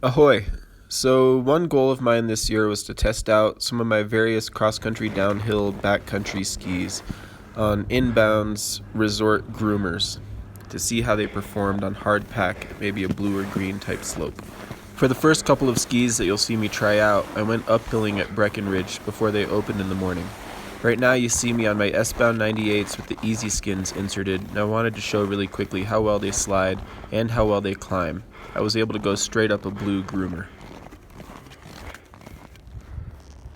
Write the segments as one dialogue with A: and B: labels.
A: Ahoy! So one goal of mine this year was to test out some of my various cross-country downhill backcountry skis on inbounds resort groomers to see how they performed on hard pack, maybe a blue or green type slope. For the first couple of skis that you'll see me try out, I went uphilling at Breckenridge before they opened in the morning. Right now you see me on my S-bound 98s with the easy skins inserted, and I wanted to show really quickly how well they slide and how well they climb. I was able to go straight up a blue groomer.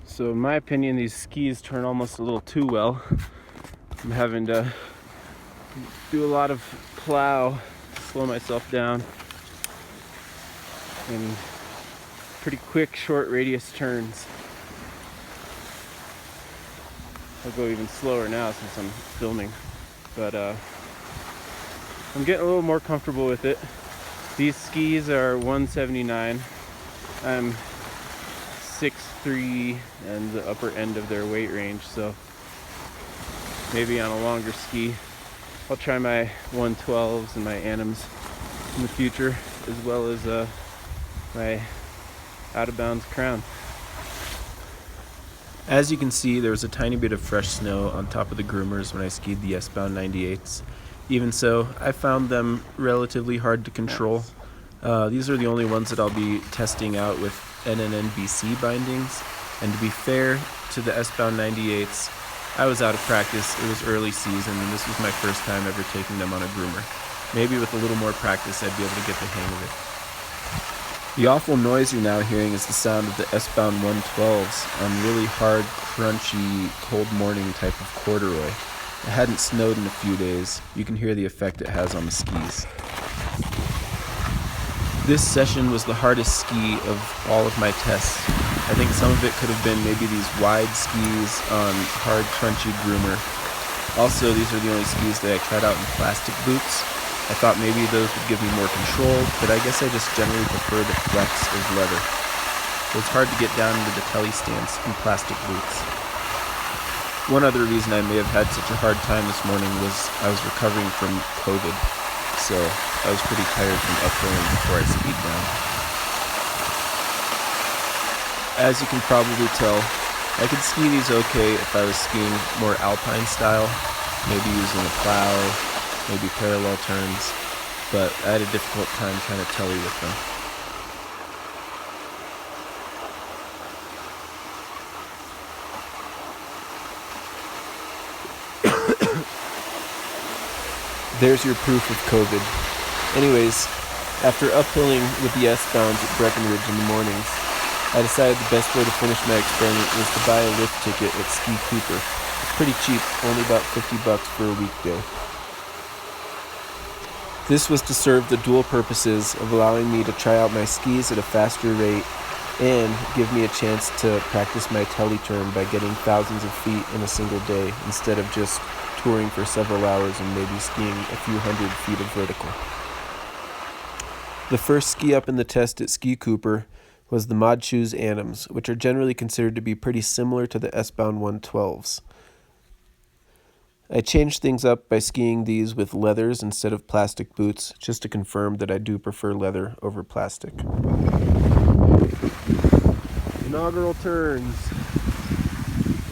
A: So in my opinion, these skis turn almost a little too well. I'm having to do a lot of plow to slow myself down in pretty quick, short radius turns. I'll go even slower now since I'm filming, but I'm getting a little more comfortable with it. These skis are 179. I'm 6'3" and the upper end of their weight range, so maybe on a longer ski I'll try my 112s and my Annums in the future, as well as my out of bounds crown. As you can see, there was a tiny bit of fresh snow on top of the groomers when I skied the S-bound 98s. Even so, I found them relatively hard to control. These are the only ones that I'll be testing out with NNNBC bindings. And to be fair to the S-bound 98s, I was out of practice. It was early season, and this was my first time ever taking them on a groomer. Maybe with a little more practice, I'd be able to get the hang of it. The awful noise you're now hearing is the sound of the S-bound 112s on really hard, crunchy, cold morning type of corduroy. It hadn't snowed in a few days. You can hear the effect it has on the skis. This session was the hardest ski of all of my tests. I think some of it could have been maybe these wide skis on hard, crunchy groomer. Also, these are the only skis that I tried out in plastic boots. I thought maybe those would give me more control, but I guess I just generally prefer the flex of leather. It was hard to get down into the tele stance in plastic boots. One other reason I may have had such a hard time this morning was I was recovering from COVID, so I was pretty tired from uphilling before I skied down. As you can probably tell, I could ski these okay if I was skiing more alpine style, maybe using a plow, maybe parallel turns, but I had a difficult time trying to tele with them. There's your proof of COVID. Anyways, after uphilling with the S-bounds at Breckenridge in the mornings, I decided the best way to finish my experiment was to buy a lift ticket at Ski Cooper. It's pretty cheap, only about $50 for a weekday. This was to serve the dual purposes of allowing me to try out my skis at a faster rate and give me a chance to practice my tele turn by getting thousands of feet in a single day instead of just touring for several hours and maybe skiing a few hundred feet of vertical. The first ski up in the test at Ski Cooper was the Madshus Annums, which are generally considered to be pretty similar to the S-bound 112s. I changed things up by skiing these with leathers instead of plastic boots, just to confirm that I do prefer leather over plastic. Inaugural turns.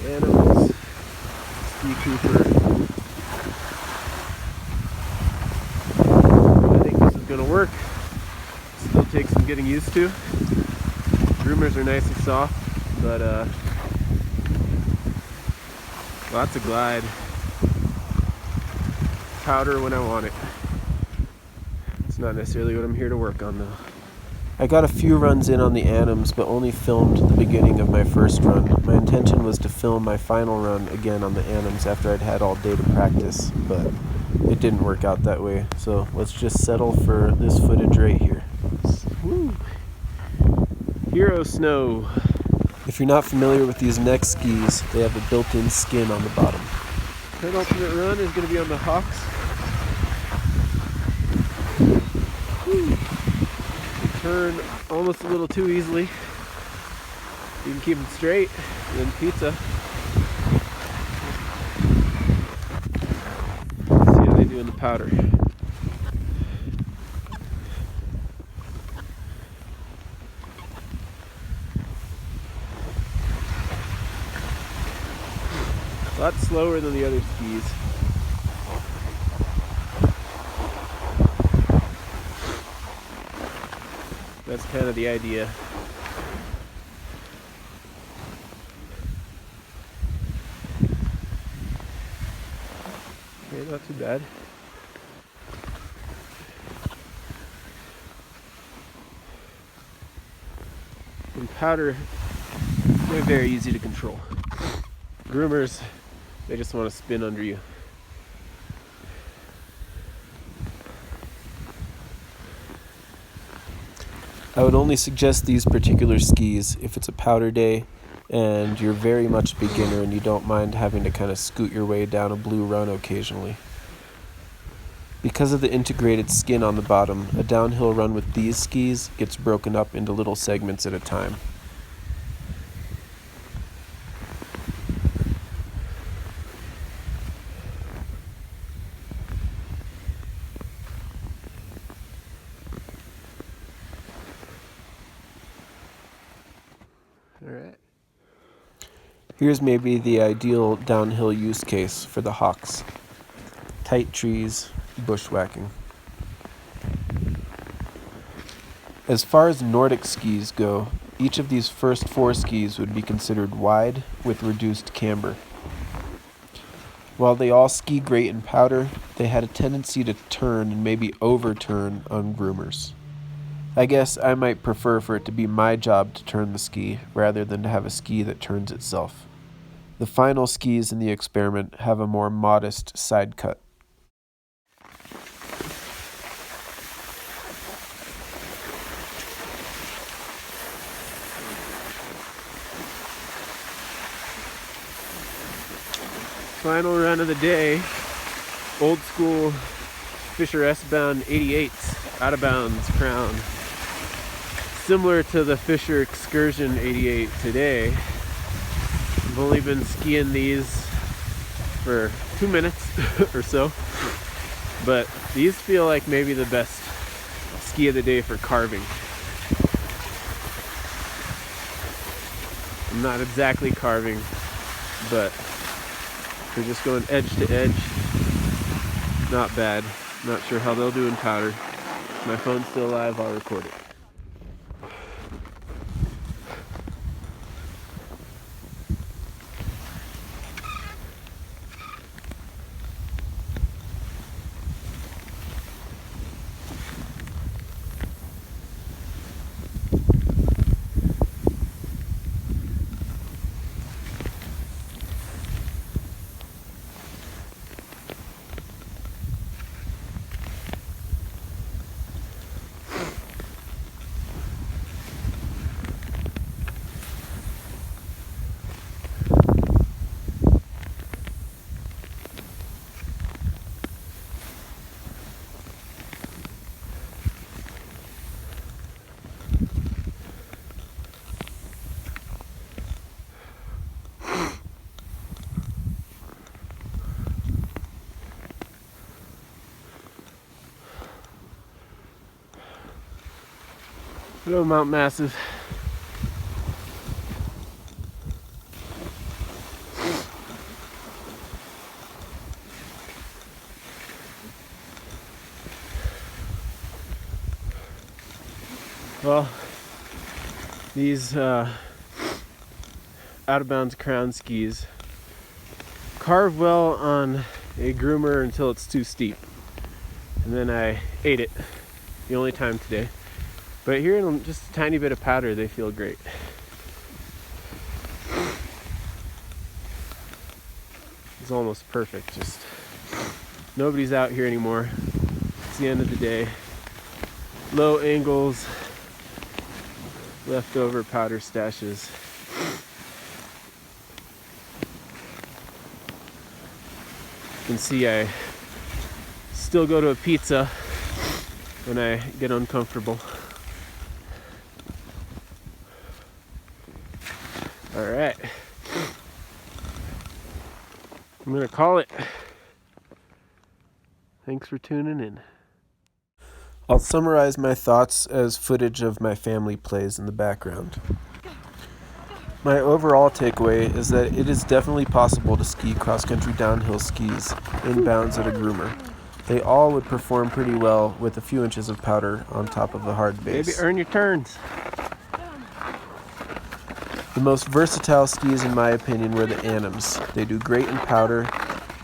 A: Annums. Ski Cooper. I think this is going to work. Still takes some getting used to. Groomers are nice and soft, but lots of glide. Powder when I want it. It's not necessarily what I'm here to work on though. I got a few runs in on the Annums, but only filmed the beginning of my first run. My intention was to film my final run again on the Annums after I'd had all day to practice, but it didn't work out that way. So let's just settle for this footage right here. Woo. Hero Snow. If you're not familiar with these neck skis, they have a built-in skin on the bottom. Penultimate run is going to be on the Hoks. Turn almost a little too easily. You can keep them straight, and then pizza. Let's see how they do in the powder. lot slower than the other skis. That's kind of the idea. Okay, not too bad. And powder, they're very easy to control. Groomers, they just want to spin under you. I would only suggest these particular skis if it's a powder day and you're very much a beginner and you don't mind having to kind of scoot your way down a blue run occasionally. Because of the integrated skin on the bottom, a downhill run with these skis gets broken up into little segments at a time. Alright. Here's maybe the ideal downhill use case for the Hoks. Tight trees, bushwhacking. As far as Nordic skis go, each of these first 4 skis would be considered wide with reduced camber. While they all ski great in powder, they had a tendency to turn and maybe overturn on groomers. I guess I might prefer for it to be my job to turn the ski rather than to have a ski that turns itself. The final skis in the experiment have a more modest side cut. Final run of the day, old school Fisher S-bound 88s, out of bounds crown. Similar to the Fisher Excursion 88 today. I've only been skiing these for 2 minutes or so, but these feel like maybe the best ski of the day for carving. I'm not exactly carving, but we're just going edge to edge. Not bad. Not sure how they'll do in powder. If my phone's still alive, I'll record it. Hello, Mount Massive. Well, these out of bounds crown skis carve well on a groomer until it's too steep, and then I ate it the only time today. But here in just a tiny bit of powder, they feel great. It's almost perfect. Just nobody's out here anymore. It's the end of the day. Low angles, leftover powder stashes. You can see I still go to a pizza when I get uncomfortable. All right, I'm gonna call it. Thanks for tuning in. I'll summarize my thoughts as footage of my family plays in the background. My overall takeaway is that it is definitely possible to ski cross-country downhill skis inbounds at a groomer. They all would perform pretty well with a few inches of powder on top of the hard base.
B: Maybe earn your turns.
A: The most versatile skis, in my opinion, were the Annums. They do great in powder,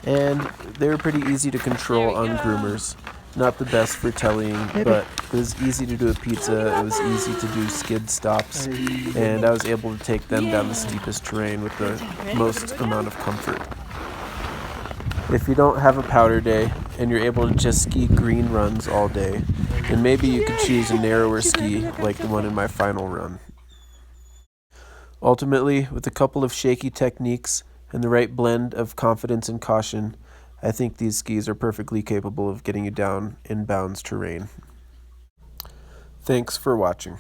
A: and they were pretty easy to control on groomers. Not the best for teleing, but it was easy to do a pizza, it was easy to do skid stops, and I was able to take them down the steepest terrain with the most amount of comfort. If you don't have a powder day, and you're able to just ski green runs all day, then maybe you could choose a narrower ski like the one in my final run. Ultimately, with a couple of shaky techniques and the right blend of confidence and caution, I think these skis are perfectly capable of getting you down inbounds terrain. Thanks for watching.